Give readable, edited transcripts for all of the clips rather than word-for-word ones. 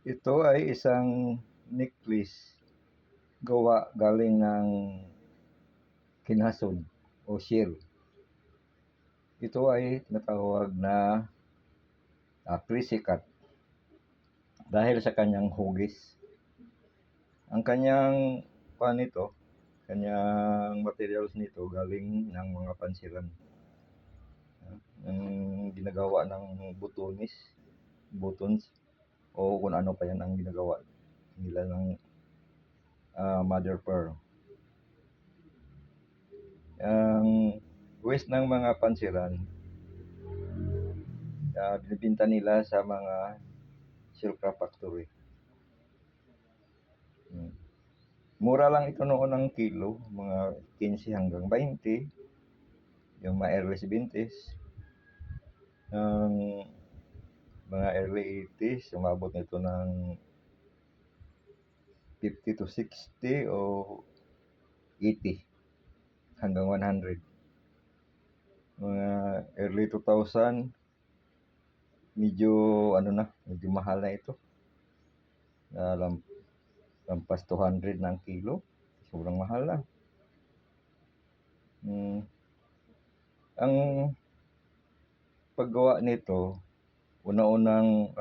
Ito ay isang necklace gawa galing ng kinhason o shell. Ito ay tinatawag na Chrissy cut dahil sa kanyang hugis. Ang kanyang nito, kanyang materials nito galing ng mga pansiran. Ang ginagawa ng buttons o kung ano pa yan ang ginagawa nila ng mother pearl. Ang waste ng mga pansiran, binibenta nila sa mga silk factory. Mura lang ito noon ang kilo, mga 15 hanggang 20, yung mga early 70s. Ng mga early 80s, umabot nito ng 50 to 60 o 80 hanggang 100. Mga early 2000, medyo medyo mahal na ito. Lampas 200 na ang kilo. Sobrang mahal na. Ang paggawa nito, una-unang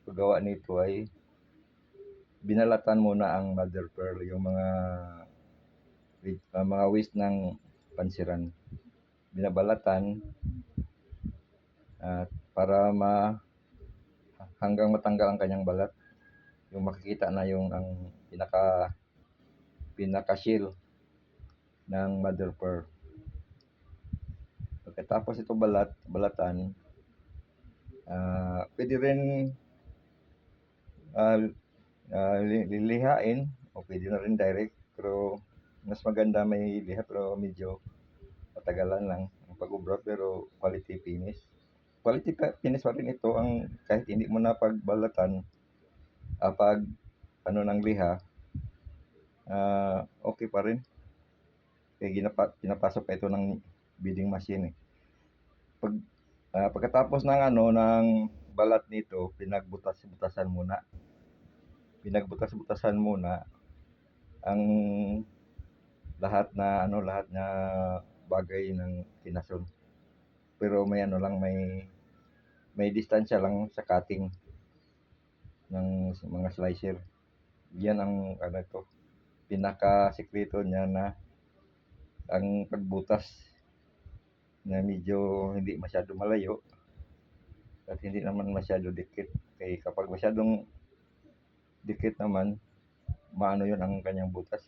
paggawa nito ay binalatan muna ang mother pearl, yung mga waste ng pansiran. Binabalatan para hanggang matanggal ang kanyang balat. Yung makikita na yung ang pinaka shell ng mother pearl. Pagkatapos ito balatan, pwede rin lilihain o pwede na rin direct, pero mas maganda may liha, pero medyo matagalan lang ang pag-ubra, pero quality finish pa rin ito ang kahit hindi mo na pagbalatan pag ng liha, okay pa rin kaya pinapasok pa ito ng beading machine pagkatapos ng balat nito, pinagbutas-butasan muna ang lahat na bagay ng kinason, pero may distansya lang sa cutting ng mga slicer. Yan ang pinaka sekreto niya, na ang pagbutas na medyo hindi masyado malayo at hindi naman masyado dikit, kaya kapag masyadong dikit naman, yun ang kanyang butas,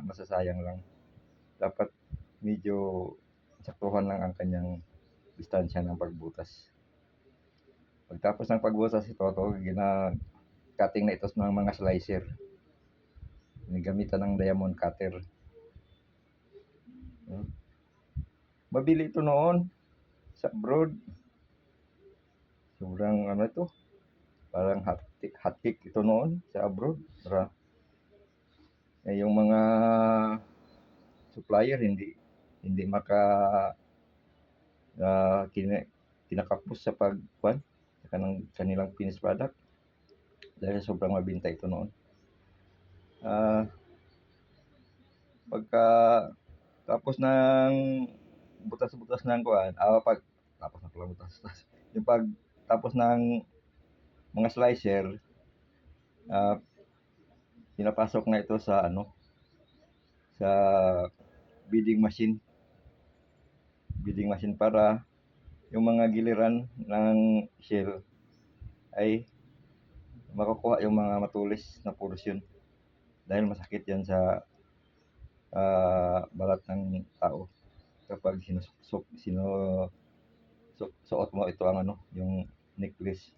masasayang lang. Dapat medyo saktuhan lang ang kanyang distansya ng pagbutas. Pagtapos ng pagbutas cutting na ito ng mga slicer. Gamitan ng diamond cutter. Mabili ito noon sa abroad. Sobrang ito, parang hotcake ito noon sa abroad. Yung mga supplier hindi kinakapos sa kanilang finished product dahil sobrang mabenta ito noon. Pagka tapos ng butas-butas ng yung tapos ng mga slicer, pinapasok na ito sa beading machine para yung mga giliran ng shell ay makukuha yung mga matulis na portion, dahil masakit yan sa balat ng tao kapag suot mo ito yung necklace.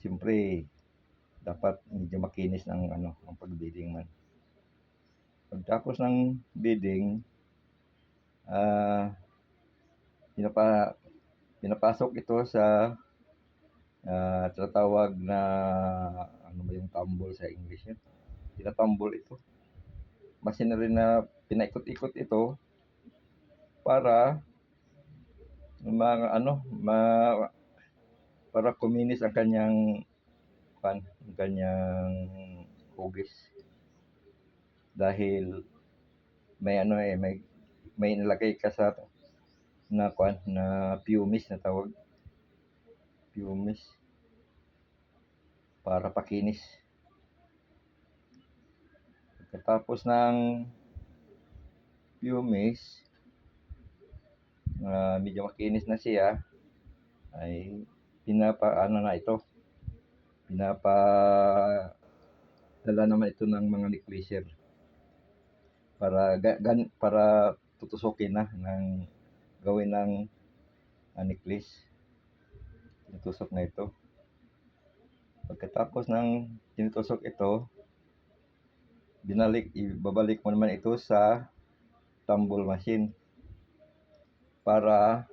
Siyempre dapat medyo makinis ang pag-beading man. Pagtapos ng beading, pinapasok ito sa tinatawag na yung tumble sa English yun. Tinatumble ito. Machinery na pinaikot-ikot ito para para kuminis ang kanyang ang kanyang hugis. Dahil may ano may nilagay ka sa na pumice na tawag. Pumice para pakinis. Pagkatapos ng pumice, medyo makinis na siya, ay pinapadala naman ito ng mga neckliser para tutusukin na ng gawin ng necklace. Tinutusok na ito. Pagkatapos ng tinutusok ito, ibabalik mo naman ito sa tumble machine para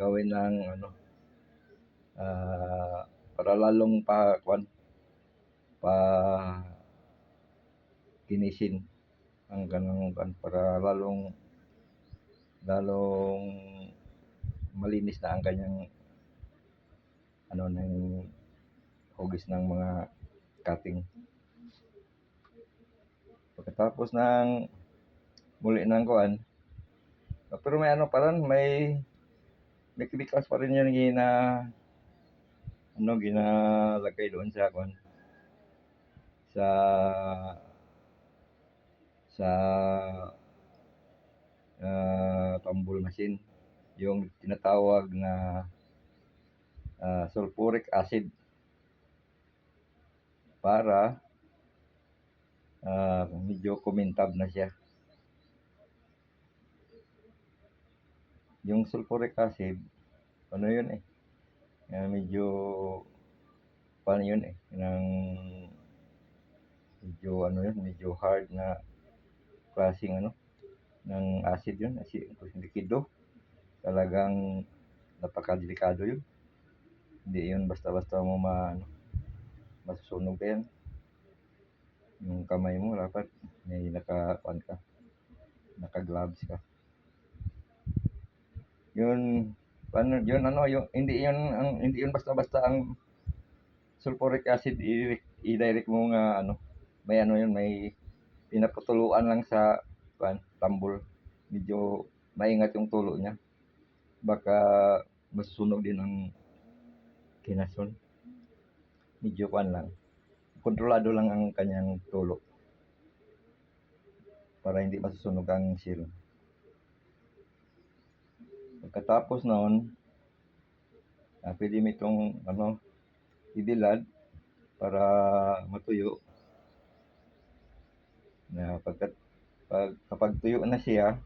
gawin ng para lalong kinisin ang para lalong malinis na ang kanyang ng hugis ng mga cutting. Pagkatapos ng muli ng pero may may chemicals pa rin yan ginalagay doon sa tumble machine, yung tinatawag na sulfuric acid para medyo kumintab na siya. Yung sulfuric acid, medyo medyo hard na klaseng ng acid yun, likido. Talagang napakadelikado yun. Hindi yun basta-basta mo masusunog yan. Yung kamay mo dapat may naka-gloves ka. Hindi yun basta-basta ang sulfuric acid i-direct mo may pinaputuluan lang sa tambol. Medyo maingat yung tulo niya. Baka masusunog din ang kinason. Medyo lang. Kontrolado lang ang kanyang tulo para hindi masusunog ang seal. Pagkatapos noon, pwede mo itong ibilad para matuyo. Kapag tuyo na siya,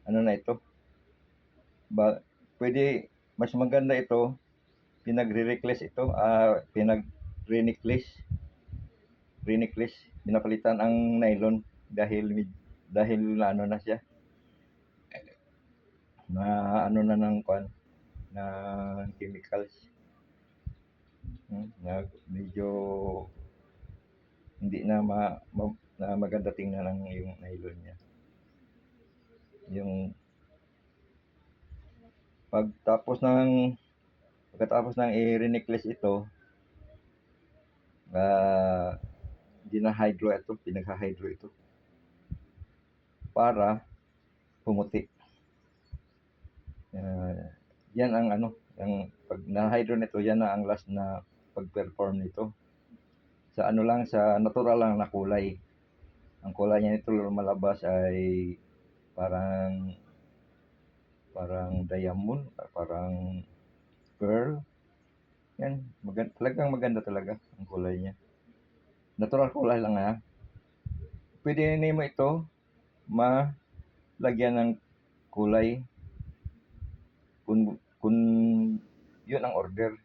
ito, pwede mas maganda ito, pinagre-reckless ito, re-necklace, pinapalitan ang nylon dahil na siya na ng chemicals, na medyo hindi na maganda tingnan yung nylon niya. Yung pagkatapos ng i-re-necklace ito, pinagha-hydro ito para pumuti. Yan ang pag na-hydro nito, yan na ang last na pag-perform nito. Sa sa natural lang na kulay. Ang kulay niya nito lumalabas ay parang diamond, parang pearl. Yan, talagang maganda talaga ang kulay niya. Natural kulay lang Pwede mo ito malagyan ng kulay kung yun ang order.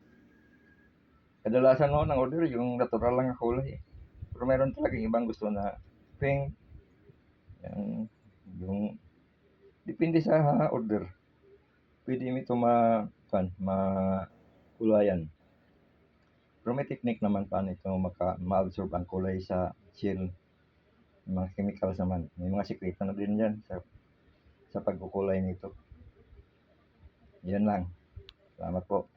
Kadalasan ang order yung natural lang na kulay. Pero mayroon talagang ibang gusto na pink. Yung depende sa order. Pwede mo ito makulayan. Pero may technique naman paano ito ma-absorb ang kulay sa seal. Yung mga chemicals naman, may mga sikreto na din yan sa pagkukulay nito. Yun lang. Salamat po.